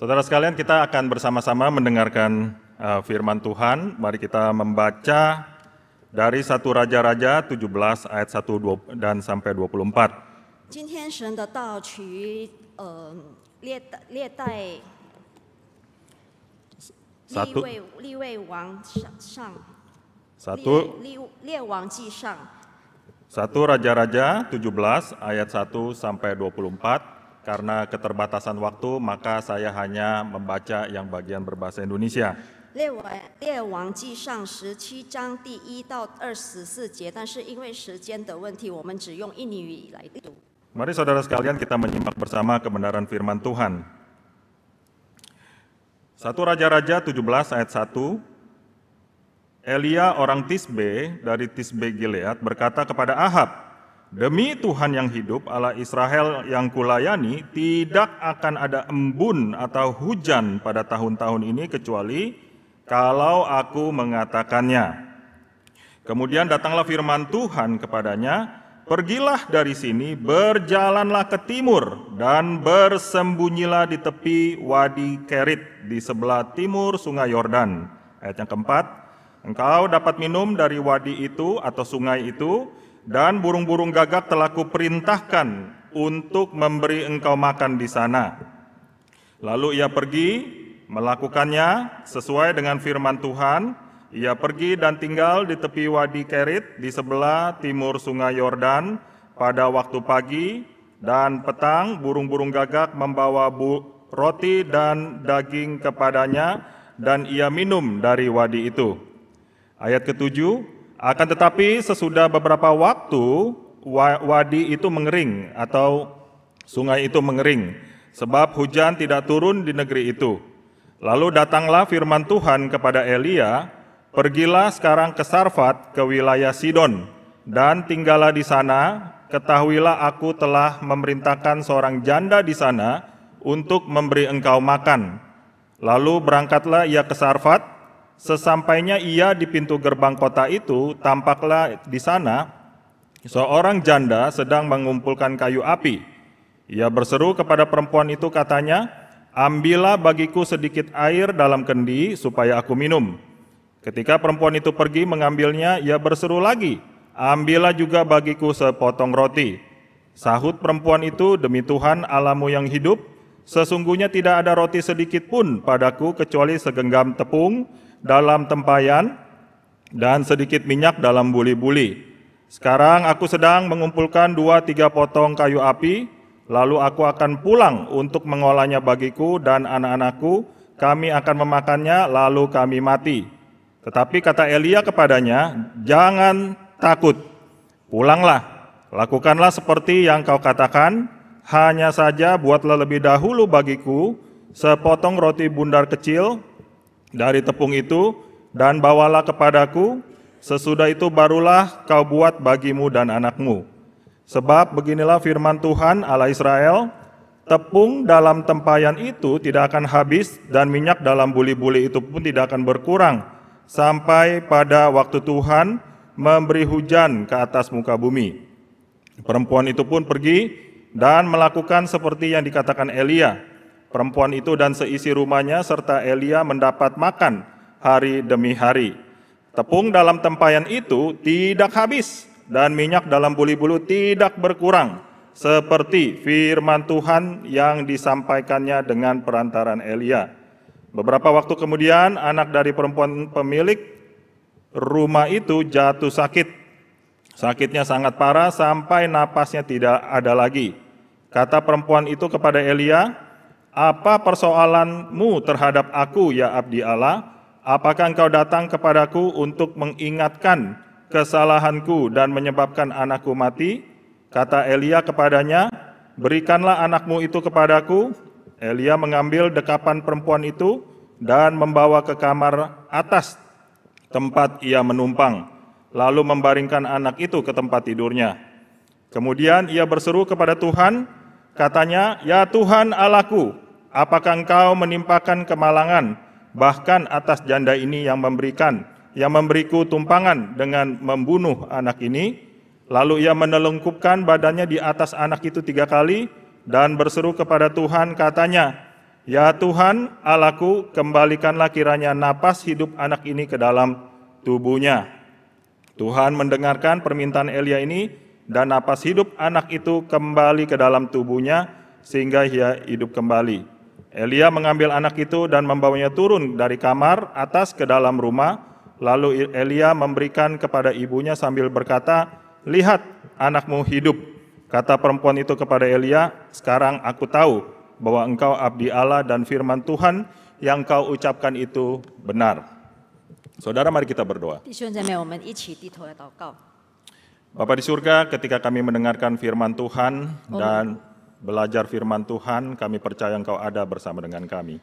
Saudara sekalian, kita akan bersama-sama mendengarkan firman Tuhan. Mari kita membaca dari 1 Raja-Raja 17 ayat 1 dan sampai 24. 今天神的道取列代立位王上 列王记上 1 Raja-Raja 17 ayat 1 sampai 24. Karena keterbatasan waktu, maka saya hanya membaca yang bagian berbahasa Indonesia. 列王记上17章第1到24节，但是因为时间的问题，我们只用印尼语来读。 Mari saudara sekalian kita menyimak bersama kebenaran firman Tuhan. 1 Raja-Raja 17 ayat 1. Elia orang Tisbe dari Tisbe Gilead berkata kepada Ahab, "Demi Tuhan yang hidup, Allah Israel yang kulayani, tidak akan ada embun atau hujan pada tahun-tahun ini kecuali kalau aku mengatakannya." Kemudian datanglah firman Tuhan kepadanya, "Pergilah dari sini, berjalanlah ke timur, dan bersembunyilah di tepi Wadi Kerit, di sebelah timur sungai Yordan." Ayat yang keempat, "Engkau dapat minum dari wadi itu atau sungai itu, dan burung-burung gagak telah kuperintahkan untuk memberi engkau makan di sana." Lalu ia pergi melakukannya sesuai dengan firman Tuhan. Ia pergi dan tinggal di tepi Wadi Kerit di sebelah timur sungai Yordan. Pada waktu pagi dan petang burung-burung gagak membawa roti dan daging kepadanya, dan ia minum dari wadi itu. Ayat ke-7, akan tetapi sesudah beberapa waktu wadi itu mengering atau sungai itu mengering, sebab hujan tidak turun di negeri itu. Lalu datanglah firman Tuhan kepada Elia, "Pergilah sekarang ke Sarfat, ke wilayah Sidon, dan tinggallah di sana. Ketahuilah aku telah memerintahkan seorang janda di sana untuk memberi engkau makan." Lalu berangkatlah ia ke Sarfat. Sesampainya ia di pintu gerbang kota itu, tampaklah di sana seorang janda sedang mengumpulkan kayu api. Ia berseru kepada perempuan itu, katanya, "Ambillah bagiku sedikit air dalam kendi supaya aku minum." Ketika perempuan itu pergi mengambilnya, ia berseru lagi, "Ambillah juga bagiku sepotong roti." Sahut perempuan itu, "Demi Tuhan Allahmu yang hidup, sesungguhnya tidak ada roti sedikit pun padaku kecuali segenggam tepung dalam tempayan dan sedikit minyak dalam buli-buli. Sekarang aku sedang mengumpulkan 2-3 potong kayu api, lalu aku akan pulang untuk mengolahnya bagiku dan anak-anakku, kami akan memakannya lalu kami mati." Tetapi kata Elia kepadanya, "Jangan takut, pulanglah, lakukanlah seperti yang kau katakan, hanya saja buatlah lebih dahulu bagiku sepotong roti bundar kecil dari tepung itu, dan bawalah kepadaku, sesudah itu barulah kau buat bagimu dan anakmu. Sebab beginilah firman Tuhan Allah Israel, tepung dalam tempayan itu tidak akan habis, dan minyak dalam buli-buli itu pun tidak akan berkurang, sampai pada waktu Tuhan memberi hujan ke atas muka bumi." Perempuan itu pun pergi dan melakukan seperti yang dikatakan Elia. Perempuan itu dan seisi rumahnya serta Elia mendapat makan hari demi hari. Tepung dalam tempayan itu tidak habis, dan minyak dalam buli-buli tidak berkurang, seperti firman Tuhan yang disampaikannya dengan perantaran Elia. Beberapa waktu kemudian, anak dari perempuan pemilik rumah itu jatuh sakit. Sakitnya sangat parah sampai napasnya tidak ada lagi. Kata perempuan itu kepada Elia, "Apa persoalanmu terhadap aku, ya abdi Allah? Apakah engkau datang kepadaku untuk mengingatkan kesalahanku dan menyebabkan anakku mati?" Kata Elia kepadanya, "Berikanlah anakmu itu kepadaku." Elia mengambil dekapan perempuan itu dan membawa ke kamar atas tempat ia menumpang, lalu membaringkan anak itu ke tempat tidurnya. Kemudian ia berseru kepada Tuhan, katanya, "Ya Tuhan Allahku, apakah engkau menimpakan kemalangan bahkan atas janda ini yang memberiku tumpangan dengan membunuh anak ini?" Lalu ia menelungkupkan badannya di atas anak itu 3 kali dan berseru kepada Tuhan, katanya, Ya Tuhan, Allahku, kembalikanlah kiranya napas hidup anak ini ke dalam tubuhnya. Tuhan mendengarkan permintaan Elia ini, dan napas hidup anak itu kembali ke dalam tubuhnya, sehingga ia hidup kembali. Elia mengambil anak itu dan membawanya turun dari kamar atas ke dalam rumah. Lalu Elia memberikan kepada ibunya sambil berkata, "Lihat, anakmu hidup." Kata perempuan itu kepada Elia, "Sekarang aku tahu bahwa engkau abdi Allah dan firman Tuhan yang kau ucapkan itu benar." Saudara, mari kita berdoa. 弟兄姐妹，我们一起低头来祷告。 Bapa di surga, ketika kami mendengarkan firman Tuhan dan belajar firman Tuhan, kami percaya engkau ada bersama dengan kami.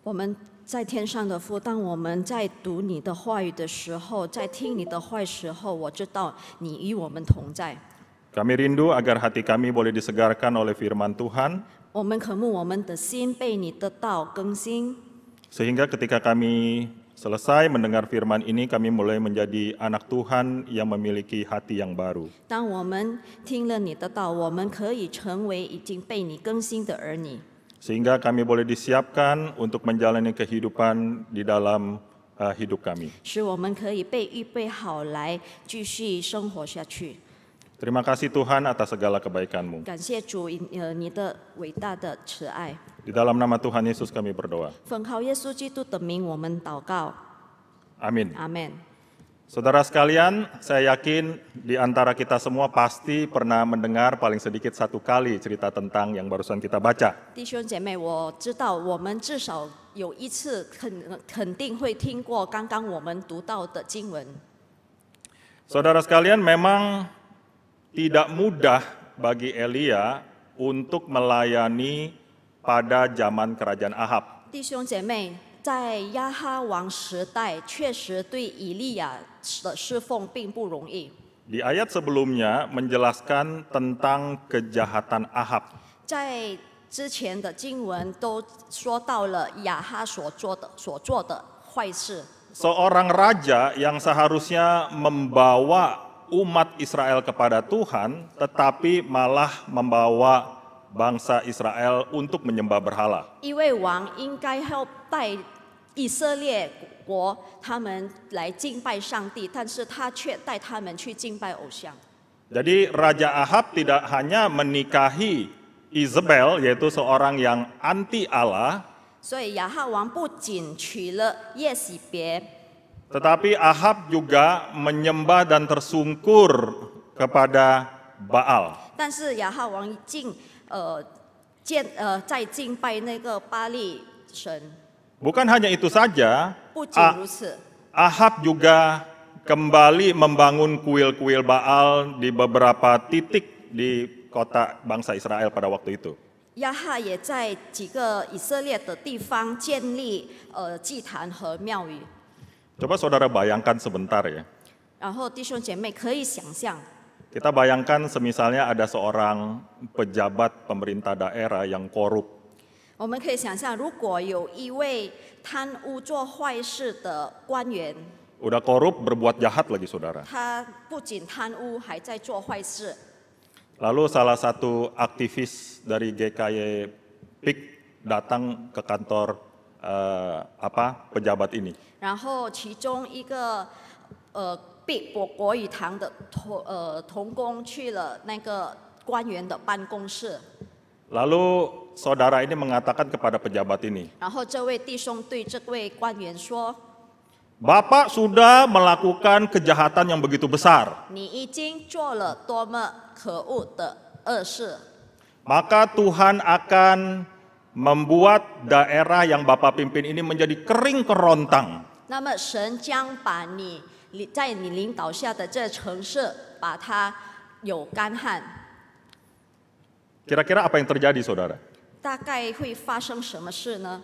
我们在天上的父，当我们在读你的话语的时候，在听你的话语时候，我知道你与我们同在。 Kami rindu agar hati kami boleh disegarkan oleh firman Tuhan, 我们渴慕我们的心被你的道更新， sehingga ketika kami selesai mendengar firman ini, kami mulai menjadi anak Tuhan yang memiliki hati yang baru. 当我们听了你的道，我们可以成为已经被你更新的儿女， Sehingga kami boleh disiapkan untuk menjalani kehidupan di dalam hidup kami. 使我们可以被预备好来继续生活下去。 Terima kasih Tuhan atas segala kebaikan-Mu. 感谢主，你的伟大的慈爱。 Di dalam nama Tuhan Yesus kami berdoa. 奉靠耶稣基督的名，我们祷告， Amin. 阿门。 Saudara sekalian, saya yakin di antara kita semua pasti pernah mendengar paling sedikit satu kali cerita tentang yang barusan kita baca. 弟兄姐妹，我知道我们至少有一次肯定会听过刚刚我们读到的经文。 Saudara sekalian, memang tidak mudah bagi Elia untuk melayani pada zaman kerajaan Ahab. 弟兄姐妹，在亚哈王时代，确实对以利亚的侍奉并不容易。 Di ayat sebelumnya menjelaskan tentang kejahatan Ahab. 在之前的经文都说到了亚哈所做的坏事。 Seorang raja yang seharusnya membawa umat Israel kepada Tuhan, tetapi malah membawa bangsa Israel untuk menyembah berhala. 一位王应该要带以色列国他们来敬拜上帝，但是他却带他们去敬拜偶像。 Jadi Raja Ahab tidak hanya menikahi Izebel, yaitu seorang yang anti Allah, 所以亚哈王不仅娶了耶洗别， tetapi Ahab juga menyembah dan tersungkur kepada Baal. 但是亚哈王在敬拜那个巴力神。 Bukan hanya itu saja, 不仅如此， Ahab juga kembali membangun kuil-kuil Baal di beberapa titik di kota bangsa Israel pada waktu itu. 亚哈也在几个以色列的地方建立祭坛和庙宇。 Coba saudara bayangkan sebentar ya. 然后弟兄姐妹可以想象， Kita bayangkan semisalnya ada seorang pejabat pemerintah daerah yang korup. 我们可以想象，如果有一位贪污做坏事的官员， Udah korup, berbuat jahat lagi saudara. 他不仅贪污，还在做坏事。 Lalu salah satu aktivis dari GKY PIK datang ke kantor pejabat ini. 然后其中一个国语堂的童工去了那个官员的办公室， Lalu saudara ini mengatakan kepada pejabat ini, 然后这位弟兄对这位官员说 Bapak sudah melakukan kejahatan yang begitu besar. 你已经做了多么可恶的恶事， Maka Tuhan akan membuat daerah yang Bapak pimpin ini menjadi kering kerontang. 那么神将把在你领导下的这城市，把它有干旱。 Kira-kira apa yang terjadi saudara? 大概会发生什么事呢？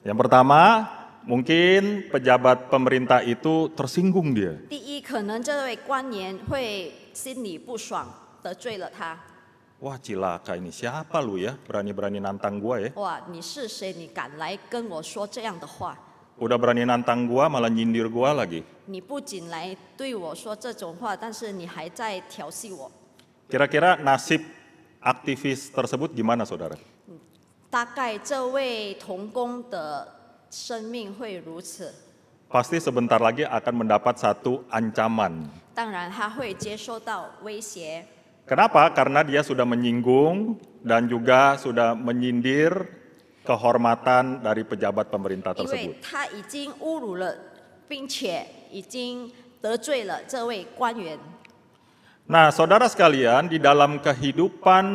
Yang pertama, mungkin pejabat pemerintah itu tersinggung dia. 第一，可能这位官员会心里不爽，得罪了他。 Wah cilaka ini, siapa lu ya berani-berani nantang gua ya? 哇，你是谁？你敢来跟我说这样的话？ Udah berani nantang gua malah nyindir gua lagi. 你不仅来对我说这种话，但是你还在调戏我。 Kira-kira nasib aktivis tersebut gimana saudara? 大概这位童工的生命会如此。 Pasti sebentar lagi akan mendapat satu ancaman. 当然，他会接受到威胁。 Kenapa? Karena dia sudah menyinggung dan juga sudah menyindir kehormatan dari pejabat pemerintah 因为 tersebut. 他已经侮辱了，并且已经得罪了这位官员。 Nah, saudara sekalian, di dalam kehidupan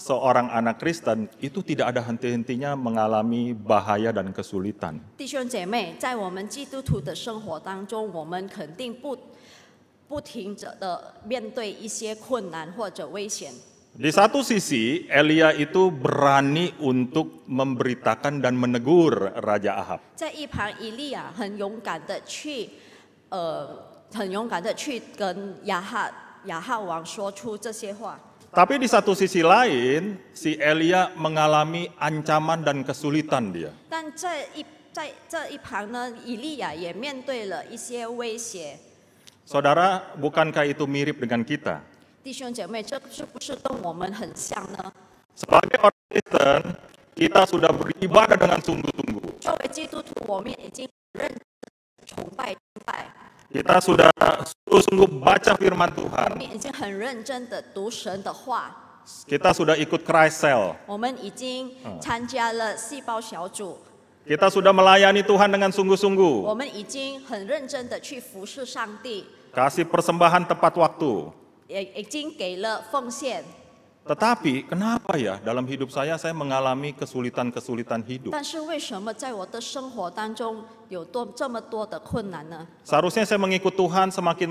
seorang anak Kristen itu tidak ada henti-hentinya mengalami bahaya dan kesulitan. 弟兄姐妹，在我们基督徒的生活当中，我们肯定不停着的面对一些困难或者危险。 Di satu sisi, Elia itu berani untuk memberitakan dan menegur Raja Ahab. 在一旁，以利亚很勇敢的去跟亚哈王说出这些话。 Tapi di satu sisi lain, si Elia mengalami ancaman dan kesulitan dia. 但在这一旁呢，以利亚也面对了一些威胁。 Saudara, bukankah itu mirip dengan kita? 弟兄姐妹，这是不是跟我们很像呢？ Sebagai orang Kristen, kita sudah beribadah dengan sungguh-sungguh. 作为基督徒，我们已经认真崇拜。 Kita sudah sungguh-sungguh baca firman 我 Tuhan. 们已经很认真的读神的话， Kita sudah ikut Christ Cell. 我们已经参加了细胞小组， Kita sudah melayani Tuhan dengan sungguh-sungguh. 我们已经很认真的去服侍上帝， Kasih persembahan tepat waktu. 也已经给了奉献。 Tetapi kenapa ya dalam hidup saya mengalami kesulitan-kesulitan hidup? 但是为什么在我的生活当中有这么多的困难呢？ Seharusnya saya mengikut Tuhan semakin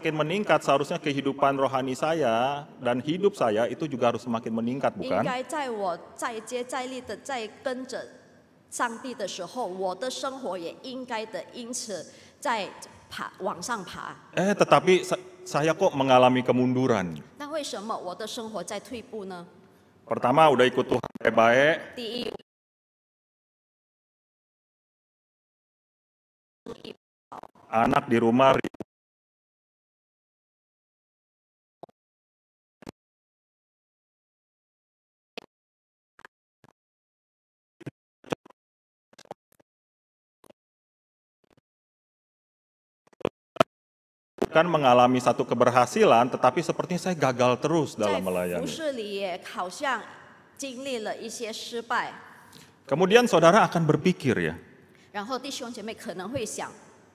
meningkat, seharusnya kehidupan rohani saya dan hidup saya itu juga harus semakin meningkat, 应 bukan? 该在我再接再厉的在跟着上帝的时候，我的生活也应该的因此在往上爬。 Tetapi saya kok mengalami kemunduran. 那为什么我的生活在退步呢？ Pertama udah ikut Tuhan baik-baik, 第一， anak di rumah bukan mengalami satu keberhasilan, tetapi sepertinya saya gagal terus 在 dalam 服 melayani. 饰里也好像经历了一些失败， Kemudian saudara akan berpikir ya, 然后弟兄姐妹可能会想，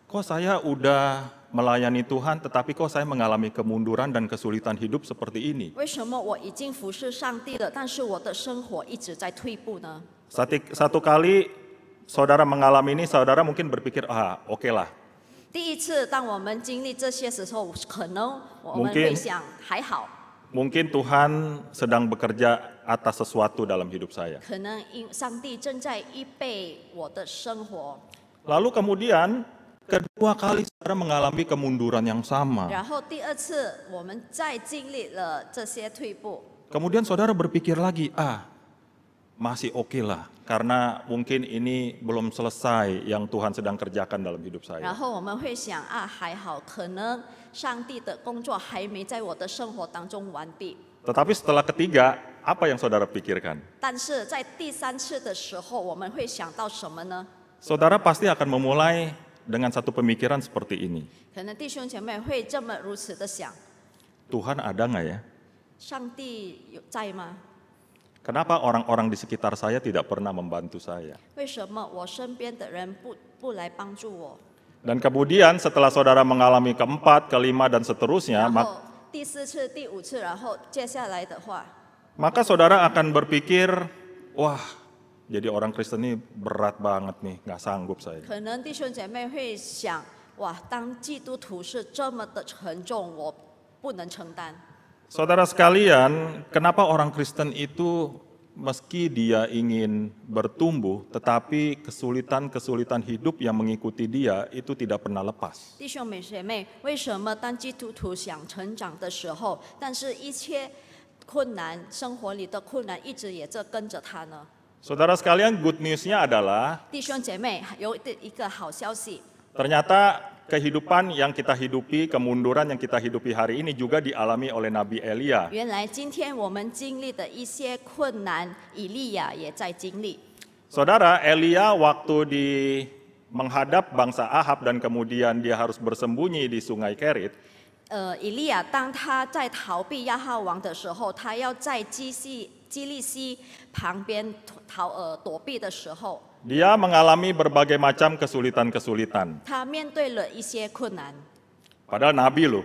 kok saya udah melayani Tuhan, tetapi kok saya mengalami kemunduran dan kesulitan hidup seperti ini? 为什么我已经服侍上帝了，但是我的生活一直在退步呢？ Satu kali saudara mengalami ini, saudara mungkin berpikir, oke lah, 第一次，当我们经历这些时候，可能我们 Mungkin 会想还好， mungkin Tuhan sedang bekerja atas sesuatu dalam hidup saya. 可能因上帝正在预备我的生活。 Lalu kemudian kedua kali saudara mengalami kemunduran yang sama. 然后第二次，我们再经历了这些退步， Kemudian saudara berpikir lagi, masih oke lah, karena mungkin ini belum selesai yang Tuhan sedang kerjakan dalam hidup 然 saya. 后我们会想还好，可能上帝的工作还没在我的生活当中完毕。 Tetapi setelah ketiga, apa yang saudara pikirkan? 但是在第三次的时候，我们会想到什么呢？ Saudara pasti akan memulai dengan satu pemikiran seperti ini. 可能弟兄姐妹会如此的想： Tuhan ada nggak ya? 上帝有在吗？ Kenapa orang-orang di sekitar saya tidak pernah membantu saya? 为什么我身边的人不来帮助我？ Dan kemudian setelah saudara mengalami keempat, kelima, dan seterusnya, 然后第四次、第五次，然后接下来的话， maka saudara akan berpikir, wah, jadi orang Kristen ini berat banget nih, nggak sanggup saya. 可能弟兄姐妹会想：哇，当基督徒是这么的沉重，我不能承担。 Saudara sekalian, kenapa orang Kristen itu meski dia ingin bertumbuh, tetapi kesulitan-kesulitan hidup yang mengikuti dia itu tidak pernah lepas. 弟兄姐妹，为什么当基督徒想成长的时候，但是一切困难，生活里的困难一直也跟着他呢？ Saudara sekalian, good news-nya adalah 弟兄姐妹，有一个好消息， ternyata kehidupan yang kita hidupi, kemunduran yang kita hidupi hari ini juga dialami oleh Nabi Elia. 原来今天我们经历的一些困难，以利亚也在经历。 Saudara, Elia waktu menghadap bangsa Ahab dan kemudian dia harus bersembunyi di Sungai Kerit, 以利亚当他在逃避亚哈王的时候，他要在基利西旁边躲避的时候， dia mengalami berbagai macam kesulitan-kesulitan. 他面对了一些困难。 Padahal Nabi loh.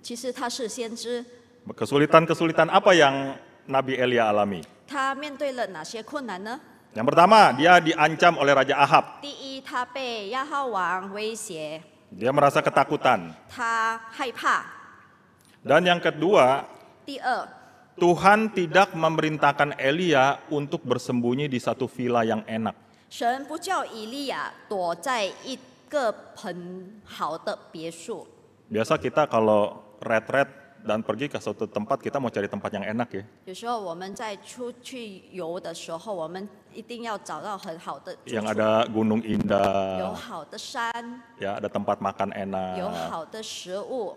其实他是先知， Kesulitan-kesulitan apa yang Nabi Elia alami? 他面对了哪些困难呢？ Yang pertama, dia diancam oleh Raja Ahab. 第一，他被亚哈王威胁， Dia merasa ketakutan. 他害怕； Dan yang kedua, 第二， Tuhan tidak memerintahkan Elia untuk bersembunyi di satu villa yang enak. 神不叫以利亚躲在一个很好的别墅。 Biasa kita kalau retret dan pergi ke suatu tempat, kita mau cari tempat yang enak ya. 有时候我们在出去游的时候，我们一定要找到很好的住 Yang 处， ada gunung 有 indah, 好的山， ya ada tempat makan 有 enak. 好的食物，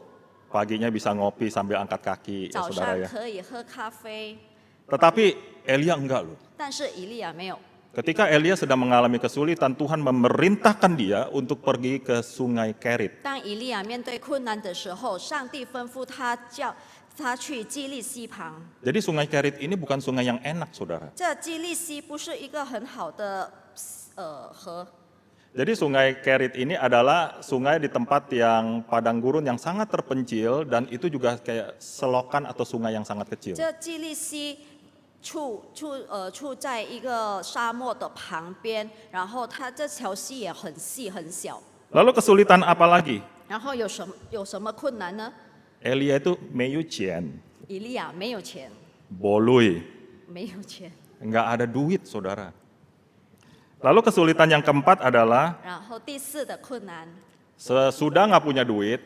Paginya bisa ngopi sambil angkat kaki, ya 早 saudara 上 ya. 可以喝咖啡。 Tetapi Elia enggak loh. 但是以利亚没有。 Ketika Elia sedang mengalami kesulitan, Tuhan memerintahkan dia untuk pergi ke Sungai Kerit. 当以利亚面对困难的时候，上帝吩咐他叫他去基利西旁。 Jadi Sungai Kerit ini bukan sungai yang enak, saudara. 这基利西不是一个很好的河， Jadi Sungai Kerit ini adalah sungai di tempat yang padang gurun yang sangat terpencil dan itu juga kayak selokan atau sungai yang sangat kecil. 这基利西处在一个沙漠的旁边，然后它这条溪也很细很小。 Lalu kesulitan apa lagi? 然后有什么困难呢？ Elia itu meyu cian, 以利亚没有钱， bolui, 没有钱。 nggak ada duit, saudara. Lalu kesulitan yang keempat adalah 然后第四的困难， sesudah nggak punya duit,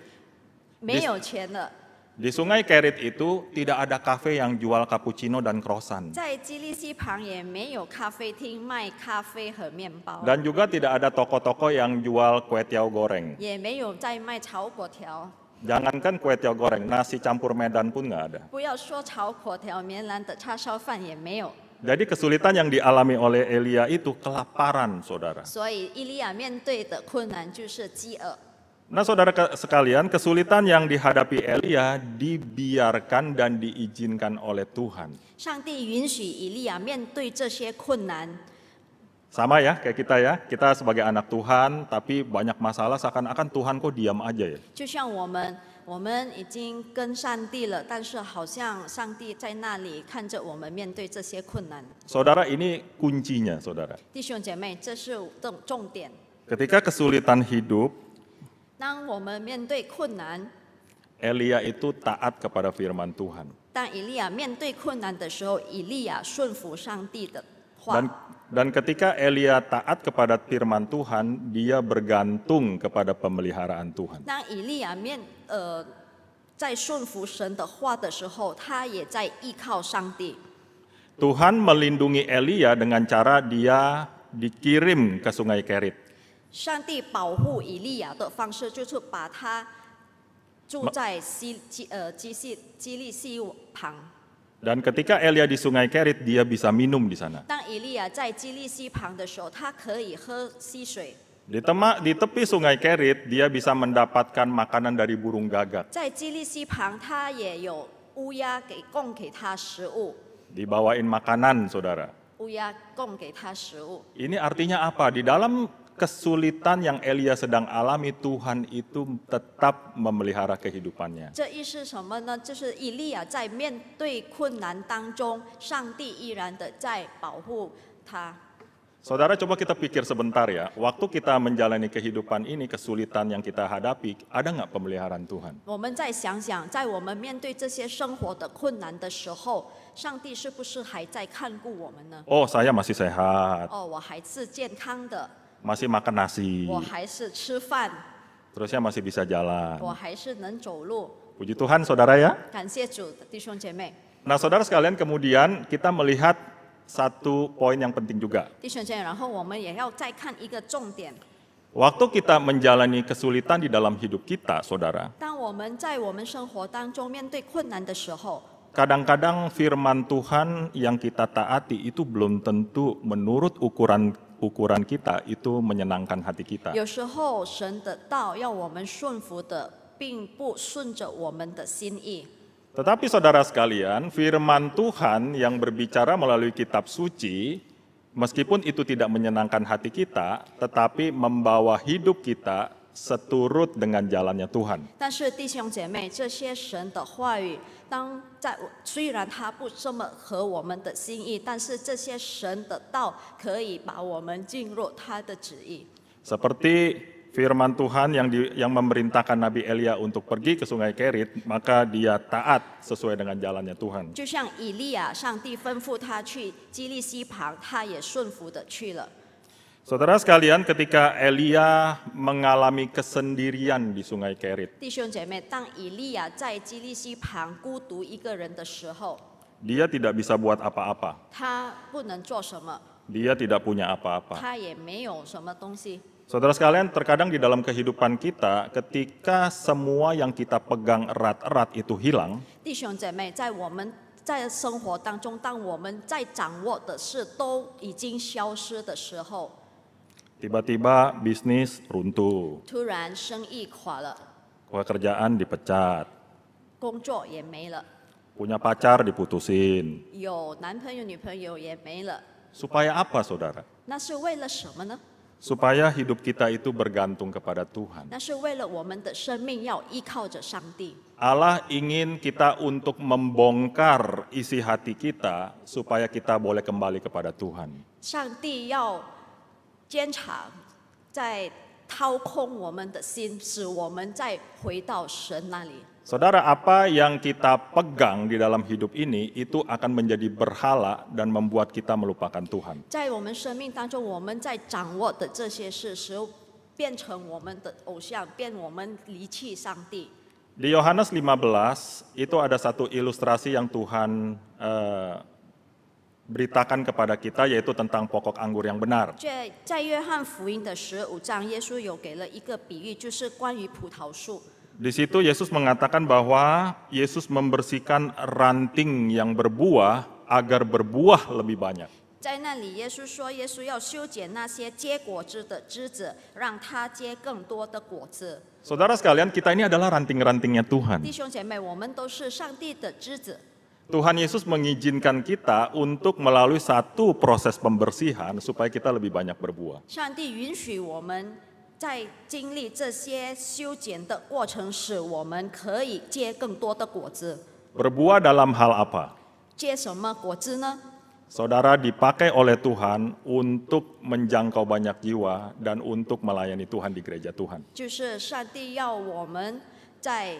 没有钱了。 di Sungai Kerit itu tidak ada kafe yang jual cappuccino dan croissant. 在基利西旁也没有咖啡厅卖咖啡和面包， Dan juga tidak ada toko-toko yang jual kue tiaw goreng. 也没有在卖炒粿条。 Jangankan kue tiaw goreng, nasi campur Medan pun nggak ada. 不要说炒粿条，棉兰的叉烧饭也没有。 Jadi kesulitan yang dialami oleh Elia itu kelaparan, saudara. 所以以利亚面对的困难就是饥饿。 Nah, saudara sekalian, kesulitan yang dihadapi Elia dibiarkan dan diizinkan oleh Tuhan. 上帝允许以利亚面对这些困难， Sama ya, kayak kita ya. Kita sebagai anak Tuhan, tapi banyak masalah seakan-akan Tuhan kok diam aja ya. 就像我们已经跟上帝了，但是好像上帝在那里看着我们面对这些困难。 Saudara, ini kuncinya, saudara. 弟兄姐妹，这是重点。 Ketika kesulitan hidup, 当我们面对困难， Elia itu taat kepada firman Tuhan. 当以利亚面对困难的时候，以利亚顺服上帝的话。 Dan ketika Elia taat kepada firman Tuhan, dia bergantung kepada pemeliharaan Tuhan. 当以利亚在顺服神的话的时候，他也在依靠上帝。 Tuhan melindungi Elia dengan cara dia dikirim ke Sungai Kerit. 上帝保护以利亚的方式就是把他住在基利西旁。 Dan ketika Elia di Sungai Kerit, dia bisa minum di sana. 当以利亚在基利西旁的时候，他可以喝溪水。 Di tepi Sungai Kerit, dia bisa mendapatkan makanan dari burung gagak. 在基利西旁，他也有乌鸦供给他食物， Dibawain makanan, saudara. 乌鸦供给他食物。 Ini artinya apa? Di dalam kesulitan yang Elia sedang alami, Tuhan itu tetap memelihara kehidupannya. 这意是什么呢？就是以利亚在面对困难当中，上帝依然的在保护他。 Saudara, coba kita pikir sebentar ya. Waktu kita menjalani kehidupan ini, kesulitan yang kita hadapi, ada nggak pemeliharaan Tuhan? 我们再想想，在我们面对这些生活的困难的时候，上帝是不是还在看顾我们呢？ Oh, saya masih sehat, 哦，我还是健康的， masih makan nasi, 我还是吃饭， terusnya masih bisa jalan. 我还是能走路。 Puji Tuhan, saudara ya. 感谢主的弟兄姐妹， Nah, saudara sekalian, kemudian kita melihat satu poin yang penting juga. 弟兄姐妹，然后我们也要再看一个重点。Waktu kita menjalani kesulitan di dalam hidup kita, saudara, 当我们在我们生活当中面对困难的时候， kadang-kadang firman Tuhan yang kita taati itu belum tentu menurut ukuran kita itu menyenangkan hati kita. 有时候神的道要我们顺服的，并不顺着我们的心意。 Tetapi saudara sekalian, firman Tuhan yang berbicara melalui kitab suci, meskipun itu tidak menyenangkan hati kita, tetapi membawa hidup kita seturut dengan jalannya Tuhan. 但是弟兄姐妹，这些神的话语，虽然它不这么合我们的心意，但是这些神的道可以把我们进入他的旨意。 Seperti firman Tuhan yang memerintahkan Nabi Elia untuk pergi ke sungai Kerit, maka dia taat sesuai dengan jalannya Tuhan. 就像以利亚，上帝吩咐他去基利溪旁，他也顺服的去了。 Saudara sekalian, ketika Elia mengalami kesendirian di sungai Kerit, 弟兄姐妹，当以利亚在基利溪旁孤独一个人的时候， dia tidak bisa buat apa-apa. 他不能做什么， Dia tidak punya apa-apa. 他也没有什么东西。 Saudara sekalian, terkadang di dalam kehidupan kita, ketika semua yang kita pegang erat-erat itu hilang, 弟兄姐妹，在我们在生活当中，当我们在掌握的事都已经消失的时候， tiba-tiba bisnis runtuh, 突然生意垮了， pekerjaan dipecat, 工作也没了， punya pacar diputusin. 有男朋友女朋友也没了， Supaya apa, saudara? 那是为了什么呢？ Supaya hidup kita itu bergantung kepada Tuhan. 那是为了我们的生命要依靠着上帝。 Allah ingin kita untuk membongkar isi hati kita supaya kita boleh kembali kepada Tuhan. 上帝要监察，在掏空我们的心，使我们再回到神那里。 Saudara, apa yang kita pegang di dalam hidup ini itu akan menjadi berhala dan membuat kita melupakan Tuhan. 在我们生命当中，我们在掌握的这些事，使变成我们的偶像，变我们离弃上帝。 Di Yohanes 15 itu ada satu ilustrasi yang Tuhan beritakan kepada kita, yaitu tentang pokok anggur yang benar. 在约翰福音的15章，耶稣有给了一个比喻，就是关于葡萄树。 Di situ Yesus mengatakan bahwa Yesus membersihkan ranting yang berbuah agar berbuah lebih banyak. 在那里，耶稣说，耶稣要修剪那些结果子的枝子，让它结更多的果子。 Saudara sekalian, kita ini adalah ranting-rantingnya Tuhan. 弟兄姐妹，我们都是上帝的枝子。 Tuhan Yesus mengizinkan kita untuk melalui satu proses pembersihan supaya kita lebih banyak berbuah. 上帝允许我们在经历这些修剪的过程，使我们可以结更多的果子。 Berbuah dalam hal apa? 结什么果子呢？ Saudara dipakai oleh Tuhan untuk menjangkau banyak jiwa dan untuk melayani Tuhan di gereja Tuhan. 就是上帝要我们在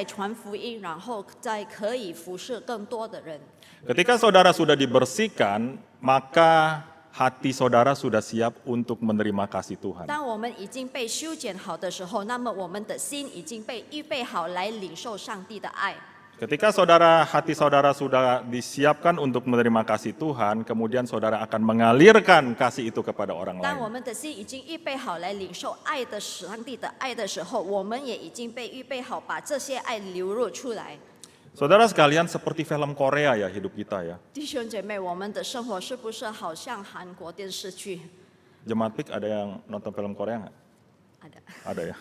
传福音，然后再可以服侍更多的人。 Ketika saudara sudah dibersihkan, maka hati saudara sudah siap untuk menerima kasih Tuhan. 当我们已经被修剪好的时候，那么我们的心已经被预备好来领受上帝的爱。 Ketika hati saudara sudah disiapkan untuk menerima kasih Tuhan, kemudian saudara akan mengalirkan kasih itu kepada orang 当我 lain. 们的心已经预备好来领受爱的上帝的爱的时候，我们也已经被预备好把这些爱流露出来。 Saudara sekalian, seperti film Korea ya hidup kita ya. 弟兄姐妹，我们的生活是不是好像韩国电视剧？ Jemaat Pik ada yang nonton film Korea nggak? ada。 Ada ya.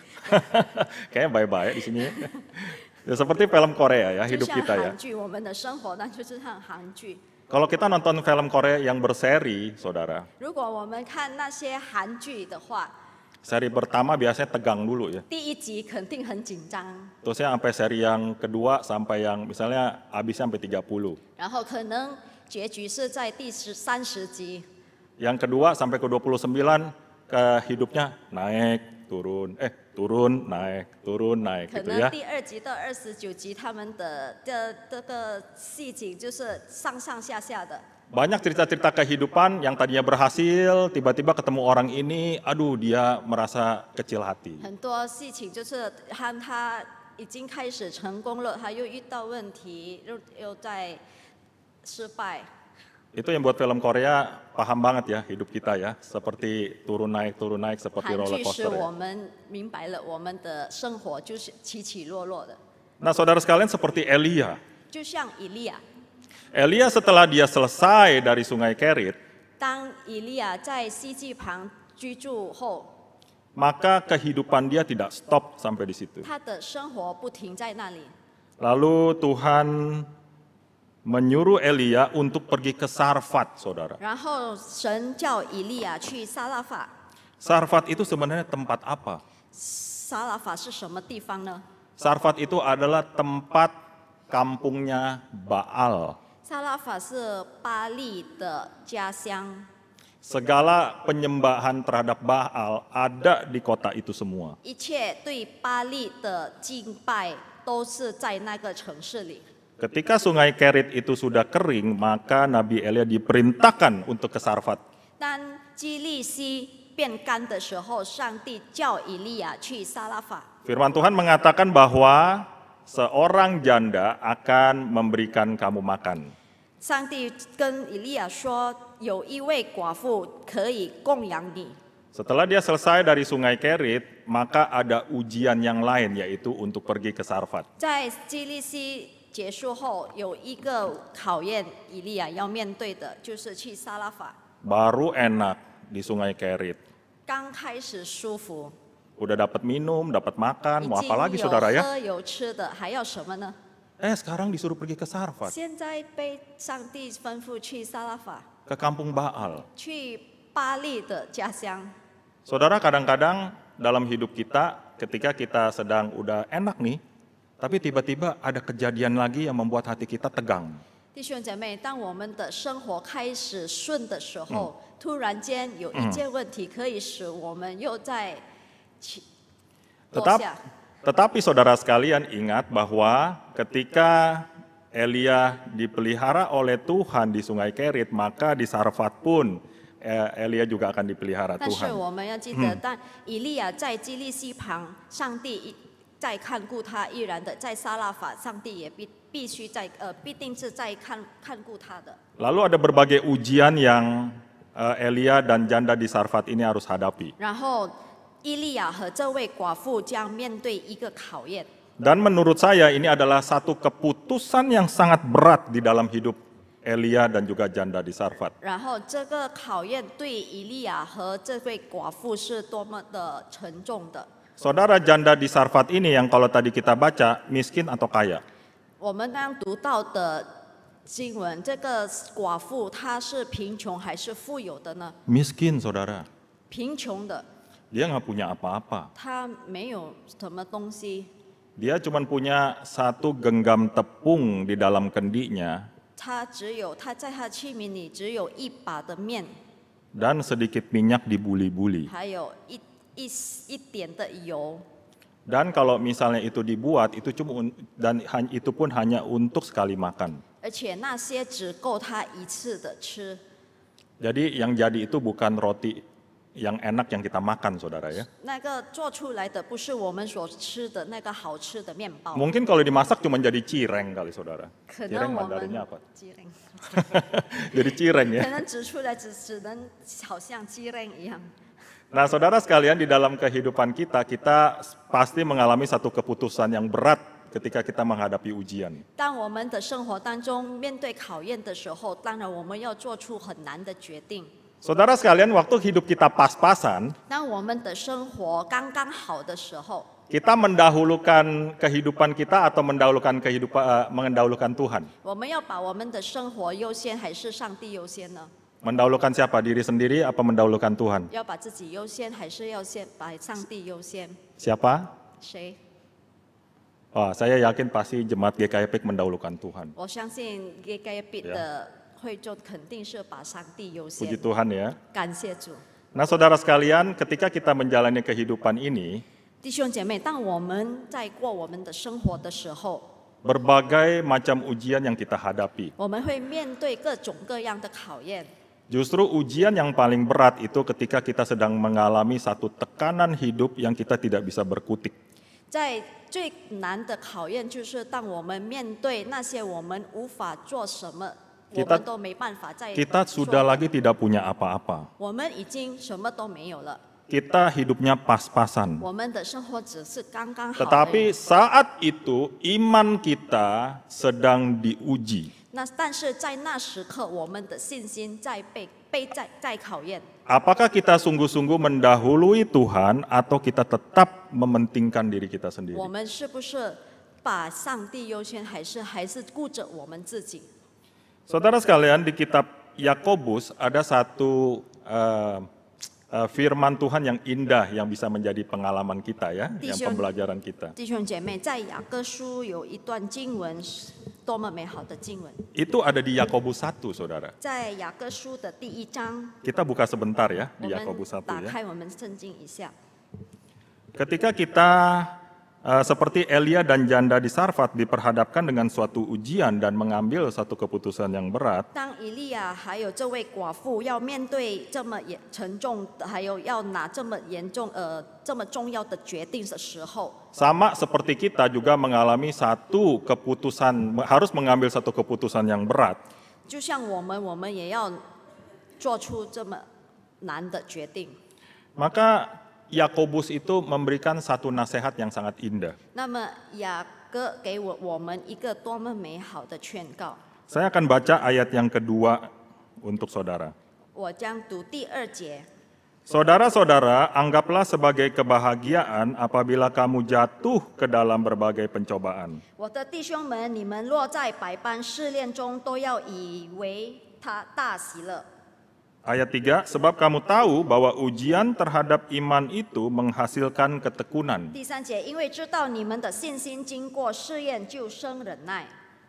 Kayaknya baik-baik di sini ya. Ya, seperti film Korea ya 就 hidup 像 kita ya. 韩剧，我们的生活那就是像韩剧。 Kalau kita nonton film Korea yang berseri, saudara, 如果我们看那些韩剧的话， seri pertama biasanya tegang dulu ya. 第一集肯定很紧张， Terusnya sampai seri yang kedua sampai yang misalnya habisnya sampai 30. 然后可能结局是在第30集， Yang kedua sampai ke 29 ke hidupnya naik, turun, turun, naik 可 gitu 能 ya. 第2集到29集他们的这个戏景就是上上下下的。 Banyak cerita-cerita kehidupan yang tadinya berhasil, tiba-tiba ketemu orang ini, aduh dia merasa kecil hati. 很多事情就是他已经开始成功了，他又遇到问题，又在失败。Itu yang buat film Korea paham banget ya hidup kita ya, seperti turun naik seperti 韩 roller 剧使 coaster 我 ya. 们明白了我们的生活就是起起落落的， Nah saudara sekalian seperti Elia. 就像以利亚。 Elia setelah dia selesai dari sungai Kerit, 当以利亚在西际旁居住后， maka kehidupan dia tidak stop sampai di situ. 他的生活不停在那里。 Lalu Tuhan menyuruh Elia untuk pergi ke Sarfat, saudara. 然后神叫以利亚去撒拉法。 Sarfat itu sebenarnya tempat apa? 撒拉法是什么地方呢？ Sarfat itu adalah tempat kampungnya Baal. 撒拉法是巴利的家乡， Segala penyembahan terhadap Baal ada di kota itu semua. 一切对巴利的敬拜都是在那个城市里。 Ketika sungai Kerit itu sudah kering, maka Nabi Elia diperintahkan untuk ke Sarfat. 当基利西变干的时候，上帝叫以利亚去撒拉法。 Firman Tuhan mengatakan bahwa seorang janda akan memberikan kamu makan. 上帝跟以利亚说，有一位寡妇可以供养你。 Setelah dia selesai dari sungai Kerit, maka ada ujian yang lain, yaitu untuk pergi ke Sarfat. 在基利西结束后，有一个考验以利亚要面对的，就是去撒拉法。 Baru enak di sungai Kerit. 刚开始舒服， Udah dapat minum, dapat makan, 已 mau 经 apa lagi 有 saudara ya? 喝有吃的，还要什么呢？ Sekarang disuruh pergi ke Sarfat, 现在被上帝吩咐去撒拉法， ke kampung Baal. 去巴利的家乡。 Saudara, kadang-kadang dalam hidup kita, ketika kita sedang udah enak nih, tapi tiba-tiba ada kejadian lagi yang membuat hati kita tegang. 弟兄姐妹，当我们的生活开始顺的时候，突然间有一件问题可以使我们又在落下。 Tetapi saudara sekalian ingat bahwa ketika Elia dipelihara oleh Tuhan di sungai Kerit, maka di Sarfat pun Elia juga akan dipelihara 但是 Tuhan. 我们要记得，但以利亚在基利西旁，上帝在看顾他；依然的在撒拉法，上帝也必定是在看顾他的。 Lalu ada berbagai ujian yang Elia dan janda di Sarfat ini harus hadapi. 然后伊利亚和这位寡妇将面对一个考验。 Dan menurut saya ini adalah satu keputusan yang sangat berat di dalam hidup Elia dan juga janda di Sarfat. 然后这个考验对以利亚和这位寡妇是多么的沉重的。 Saudara, janda di Sarfat ini yang kalau tadi kita baca miskin atau kaya? 我们刚读到的经文，这个寡妇她是贫穷还是富有的呢？ Miskin, saudara. 贫穷的， Dia nggak punya apa-apa. 她没有什么东西， Dia cuma punya satu genggam tepung di dalam kendinya 她在她器皿里只有一把的面， dan sedikit minyak di buli-buli. 还有一点的油。 Dan kalau misalnya itu dibuat, itu itu pun hanya untuk sekali makan. 而且那些只够她一次的吃。 Jadi yang jadi itu bukan roti yang enak yang kita makan, saudara ya. 那个做出来的不是我们所吃的那个好吃的面包， Mungkin kalau dimasak cuma jadi cireng kali, saudara. 可 Cireng 能我们 Mandarinnya apa? 鸡肋 Jadi cireng 可 ya. 能指出来只能好像鸡肋一样。 Nah, saudara sekalian, di dalam kehidupan kita pasti mengalami satu keputusan yang berat ketika kita menghadapi ujian. 当我们的生活当中面对考验的时候，当然我们要做出很难的决定。 Saudara sekalian, waktu hidup kita pas-pasan, 当我们的生活刚刚好的时候， kita mendahulukan kehidupan kita atau mendahulukan Tuhan. 我们要把我们的生活优先还是上帝优先呢？ Mendahulukan siapa? Diri sendiri apa mendahulukan Tuhan? 要把自己优先还是要先把上帝优先？ Siapa? 谁？ Saya yakin pasti jemaat GKI Epic mendahulukan Tuhan. 我相信 GKB 的会众肯定是把上帝优 Puji 先。 Tuhan ya. 感谢主， Nah, saudara sekalian, ketika kita menjalani kehidupan ini, 弟兄姐妹，当我们在过我们的生活的时候， berbagai macam ujian yang kita hadapi. 我们会面对各种各样的考验。 Justru ujian yang paling berat itu ketika kita sedang mengalami satu tekanan hidup yang kita tidak bisa berkutik. 在最难的考验，就是当我们面对那些我们无法做什么我们都没办法再 Kita 说 sudah lagi tidak punya apa-apa. 我们已经什么都没有了， Kita hidupnya pas-pasan. 我们的生活只是刚刚好而 Tetapi 已。 saat itu iman kita sedang diuji. 但是在那时刻，我们的信心在考验。 Apakah kita sungguh-sungguh mendahului Tuhan atau kita tetap mementingkan diri kita 我 sendiri? 们是不是把上帝优先，还是顾着我们自己？ Saudara sekalian, di kitab Yakobus ada satu firman Tuhan yang indah yang bisa menjadi pengalaman kita ya, yang pembelajaran kita. 弟兄姐妹，在雅各书有一段经文，是多么美好的经文！ Itu ada di Yakobus 1, saudara. 在雅各书的第1章， Kita buka sebentar ya 我 di 们 Yakobus 1打 ya. 开我们圣经一下。 Ketika kita seperti Elia dan janda di Sarfat diperhadapkan dengan suatu ujian dan mengambil satu keputusan yang berat, 当以利亚还有这位寡妇要面对这么沉重，还有要拿这么这么重要的决定的时候， sama seperti kita juga mengalami satu keputusan, harus mengambil satu keputusan yang berat. 就像我们也要做出这么难的决定。 Maka Yakobus itu memberikan satu nasihat yang sangat indah. 那么雅各给我们一个多么美好的劝告！ Saya akan baca ayat yang kedua untuk saudara. 我将读第2节。 Saudara-saudara, anggaplah sebagai kebahagiaan apabila kamu jatuh ke dalam berbagai pencobaan. 我的弟兄们，你们落在百般试炼中，都要以为他大喜乐。 Ayat 3, sebab kamu tahu bahwa ujian terhadap iman itu menghasilkan ketekunan. 第3节，因为知道你们的信心经过试验，就生忍耐。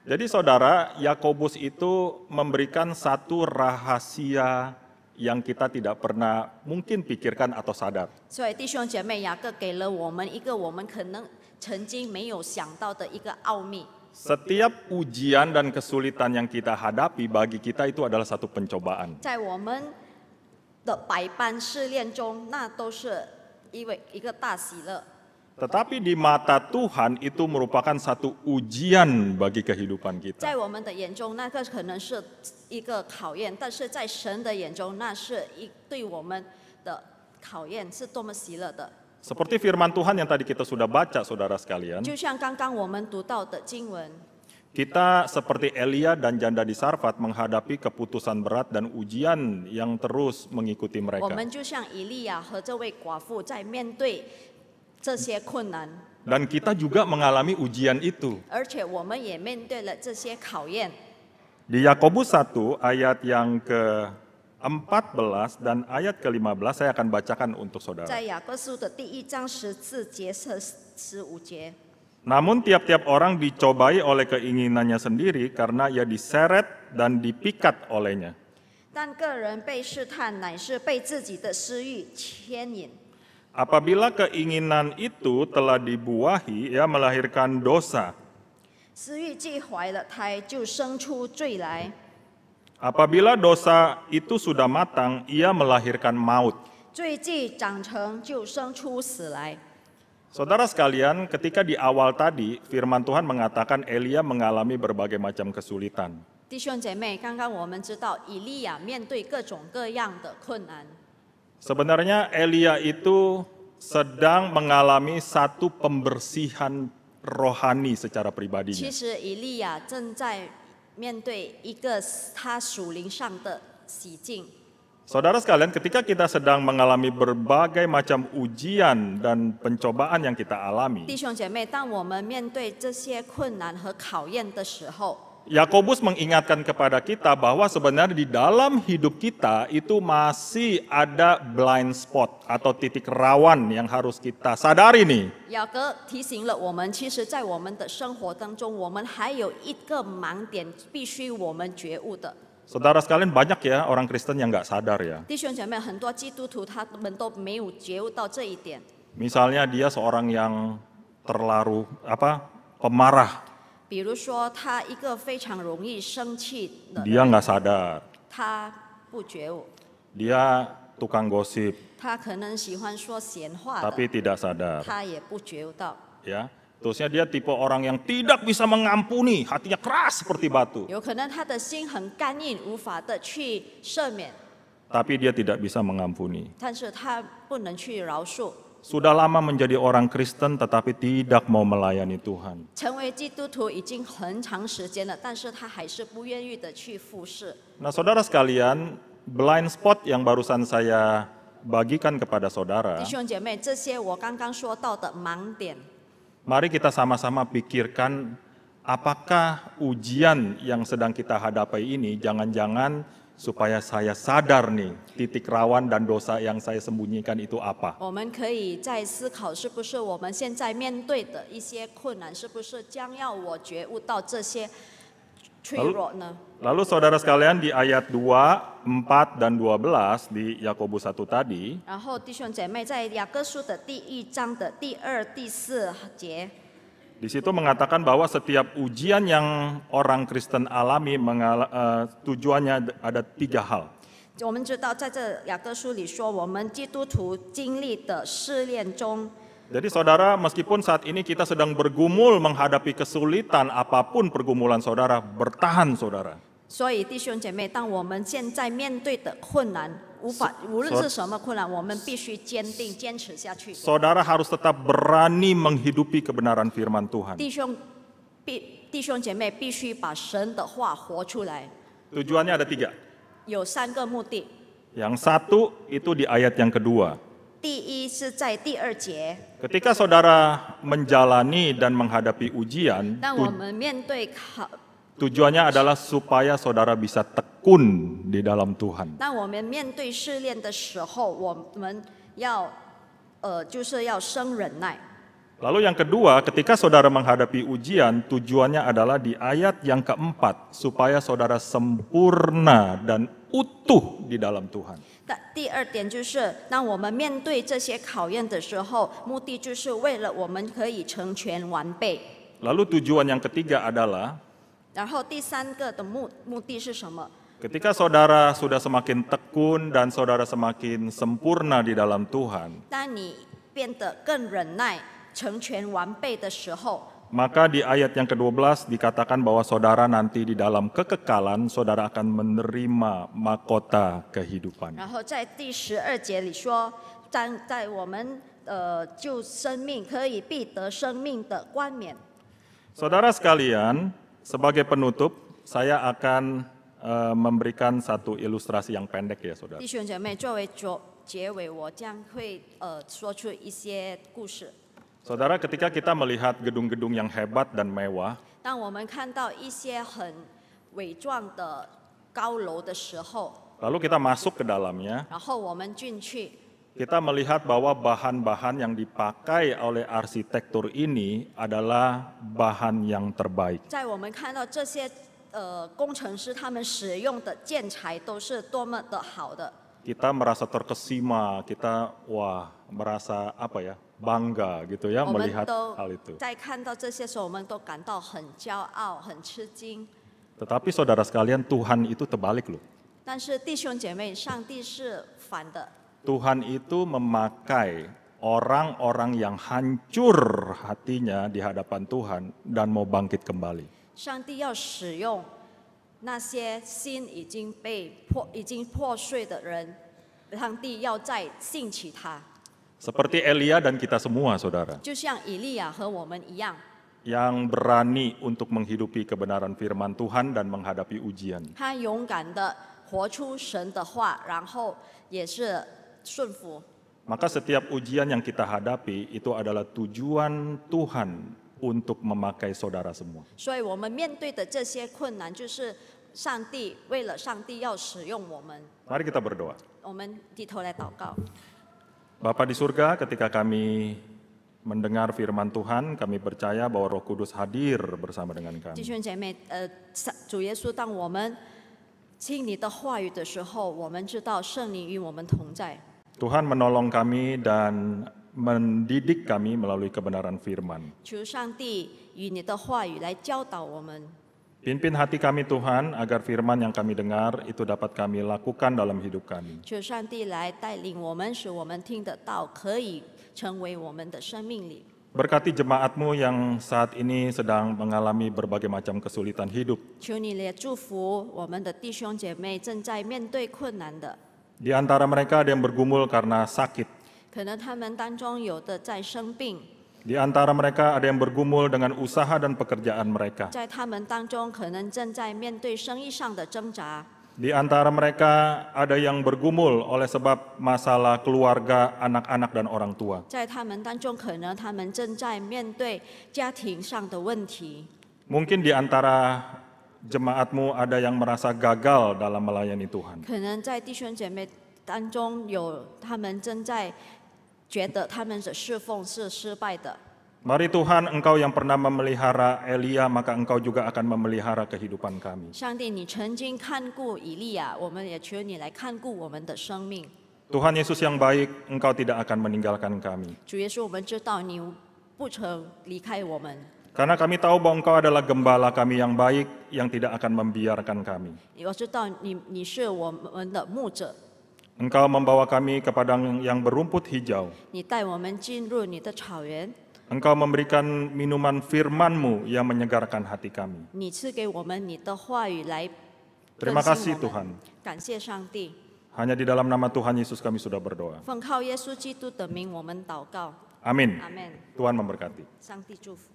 Jadi saudara, Yakobus itu memberikan satu rahasia yang kita tidak pernah mungkin pikirkan atau sadar. 所以弟兄姐妹，雅各给了我们一个我们可能曾经没有想到的一个奥秘。 Setiap ujian dan kesulitan yang kita hadapi bagi kita itu adalah satu pencobaan. 在我们的百般试炼中，那都是一个大喜乐。 Tetapi di mata Tuhan itu merupakan satu ujian bagi kehidupan kita. 在我们的眼中，那个可能是一个考验，但是在神的眼中，那是对我们的考验，是多么喜乐的。 Seperti firman Tuhan yang tadi kita sudah baca, saudara sekalian. 就像刚刚我们读到的经文， Kita seperti Elia dan janda di Sarfat menghadapi keputusan berat dan ujian yang terus mengikuti 我 mereka. 们就像以利亚和这位寡妇在面对这些困难， Dan kita juga mengalami ujian itu. 而且我们也面对了这些考验。 Di Yakobus 1 ayat yang ke-14 dan ayat ke-15 saya akan bacakan untuk saudara. 在雅各书的第1章14节和15节， Namun tiap-tiap orang dicobai oleh keinginannya sendiri karena ia diseret dan dipikat olehnya. 但个人被试探，乃是被自己的私欲牵引。 Apabila keinginan itu telah dibuahi, ia melahirkan dosa. 私欲既怀了胎，就生出罪来。 Apabila dosa itu sudah matang, ia melahirkan maut. 罪既长成，就生出死来。 Saudara sekalian, ketika di awal tadi firman Tuhan mengatakan Elia mengalami berbagai macam kesulitan. 弟兄姐妹，刚刚我们知道以利亚面对各种各样的困难。 Sebenarnya Elia itu sedang mengalami satu pembersihan rohani secara 其 pribadinya. 实以利亚正在面对一个他属灵上的洗净。 Saudara sekalian, ketika kita sedang mengalami berbagai macam ujian dan pencobaan yang kita alami, 弟兄姐妹，当我们面对这些困难和考验的时候， Yakobus mengingatkan kepada kita bahwa sebenarnya di dalam hidup kita itu masih ada blind spot atau titik rawan yang harus kita sadari nih. 雅各提醒了我们，其实，在我们的生活当中，我们还有一个盲点，必须我们觉悟的。 Saudara sekalian, banyak ya orang Kristen yang nggak sadar ya. 弟兄姐妹，很多基督徒他们都没有觉悟到这一点。 Misalnya dia seorang yang terlalu pemarah, 比如说，他一个非常容易生气的 dia 人， nggak sadar, 他不觉悟， dia tukang gosip, 他可能喜欢说闲话的， tapi tidak sadar, 他也不觉悟到。 ya. Terusnya dia tipe orang yang tidak bisa mengampuni, hatinya keras seperti batu. 有可能他的心很刚硬，无法的去赦免， Tapi dia tidak bisa mengampuni. 但是他不能去饶恕。 Sudah lama menjadi orang Kristen tetapi tidak mau melayani Tuhan. 成为基督徒已经很长时间了，但是他还是不愿意的去服侍。 Nah saudara sekalian, blind spot yang barusan saya bagikan kepada 弟 saudara, 兄姐妹，这些我刚刚说到的盲点， mari kita sama-sama pikirkan apakah ujian yang sedang kita hadapi ini jangan-jangan supaya saya sadar nih titik rawan dan dosa yang saya sembunyikan itu apa. 我们可以再思考，是不是我们现在面对的一些困难，是不是将要我觉悟到这些脆弱呢？ Lalu saudara sekalian di ayat 2, 4, dan 12 di Yakobus 1 tadi, 然后弟兄姐妹，在雅各书的第1章的第2、第4节， di situ mengatakan bahwa setiap ujian yang orang Kristen alami tujuannya ada 3 hal. 我们知道，在这雅各书里说，我们基督徒经历的试炼中， Jadi saudara, meskipun saat ini kita sedang bergumul menghadapi kesulitan apapun pergumulan saudara, bertahan saudara. 所以弟兄姐妹，当我们现在面对的困难，无论是什么困难，我们必须坚定坚持下去。 Saudara harus tetap berani menghidupi kebenaran firman Tuhan. 弟兄姐妹必须把神的话活出来。 Tujuannya ada 3. 有3个目的。 Yang satu itu di ayat yang kedua. 第一是在第2节， Ketika saudara menjalani dan menghadapi ujian, 当我们面对tujuannya adalah supaya saudara bisa tekun di dalam Tuhan. 当我们面对试炼的时候，我们要就是要生忍耐。 Lalu yang kedua, ketika saudara menghadapi ujian, tujuannya adalah di ayat yang keempat, supaya saudara sempurna dan utuh di dalam Tuhan. 第2点就是，当我们面对这些考验的时候，目的就是为了我们可以成全完备。 Lalu tujuan yang ketiga adalah 然后第3个的目的是什么？ ketika saudara sudah semakin tekun dan saudara semakin sempurna di dalam Tuhan, 当你变得更忍耐、成全完备的时候， maka di ayat yang ke-12 dikatakan bahwa saudara nanti di dalam kekekalan saudara akan menerima mahkota kehidupan. 然后在第12节里说，在我们就生命可以必得生命的冠冕。 Saudara sekalian, sebagai penutup, saya akan memberikan satu ilustrasi yang pendek ya saudara. 弟兄姐妹，作为结尾，我将会说出一些故事。 Saudara, ketika kita melihat gedung-gedung yang hebat dan mewah, 当我们看到一些很伟壮的高楼的时候， lalu kita masuk ke dalamnya, 然后我们进去， kita melihat bahwa bahan-bahan yang dipakai oleh arsitektur ini adalah bahan yang terbaik. 在我们看到这些工程师他们使用的建材都是多么的好的， Kita merasa terkesima, kita merasa bangga gitu ya 我们 melihat 都 hal itu. 在看到这些时候，我们都感到很骄傲、很吃惊。 Tetapi saudara sekalian, Tuhan itu terbalik loh. 但是弟兄姐妹，上帝是反的， Tuhan itu memakai orang-orang yang hancur hatinya di hadapan Tuhan dan mau bangkit kembali. 上帝要使用那些心已经破碎的人，上帝要再兴起他， Seperti Elia dan kita semua saudara, 就像以利亚和我们一样， yang berani untuk menghidupi kebenaran firman Tuhan dan menghadapi ujian. 他勇敢的活出神的话，然后也是顺服。 Maka setiap ujian yang kita hadapi itu adalah tujuan Tuhan untuk memakai saudara semua. 所以我们面对的这些困难，就是为了上帝要使用我们。 Mari kita berdoa. 我们低头来祷告。 Bapa di surga, ketika kami mendengar firman Tuhan, kami percaya bahwa Roh Kudus hadir bersama dengan 弟 kami. 兄姐妹，主耶稣，当我们听你的话语的时候，我们知道圣灵与我们同在。 Tuhan menolong kami dan mendidik kami melalui kebenaran firman. 求上帝与你的话语来教导我们， Pimpin hati kami Tuhan, agar firman yang kami dengar itu dapat kami lakukan dalam hidup kami. 求上帝来带领我们，使我们听得到，可以成为我们的生命里。Berkati jemaatmu yang saat ini sedang mengalami berbagai macam kesulitan hidup. 求你也祝福我们的弟兄姐妹正在面对困难的， Di antara mereka ada yang bergumul karena sakit. 可能他们当中有的在生病， Di antara mereka ada yang bergumul dengan usaha dan pekerjaan mereka. 在他们当中可能正在面对生意上的挣扎， Di antara mereka ada yang bergumul oleh sebab masalah keluarga, anak-anak, dan orang tua. 在他们当中可能他们正在面对家庭上的问题。 Mungkin di antara jemaatmu ada yang merasa gagal dalam melayani Tuhan. 可能在弟兄姐妹当中有他们正在觉得他们的侍奉是失败的。 Mari Tuhan, Engkau yang pernah memelihara Elia, maka Engkau juga akan memelihara kehidupan kami. 上帝，你曾经看顾以利亚，我们也求你来看顾我们的生命。 Tuhan Yesus yang baik, Engkau tidak akan meninggalkan kami. 主耶稣，我们知道你不曾离开我们， Karena kami tahu bahwa Engkau adalah gembala kami yang baik, yang tidak akan membiarkan kami. 我知道你是我们的牧者， Engkau membawa kami ke padang yang berumput hijau. 你带我们进入你的草原， Engkau memberikan minuman firman-Mu yang menyegarkan hati kami. 你赐给我们你的话语来 Terima 更 kasih 新我们 Tuhan. 感谢上帝， Hanya di dalam nama Tuhan Yesus kami sudah berdoa. 奉靠耶稣基督的名，我们祷告， Amin. 阿门。 Tuhan memberkati. 上帝祝福。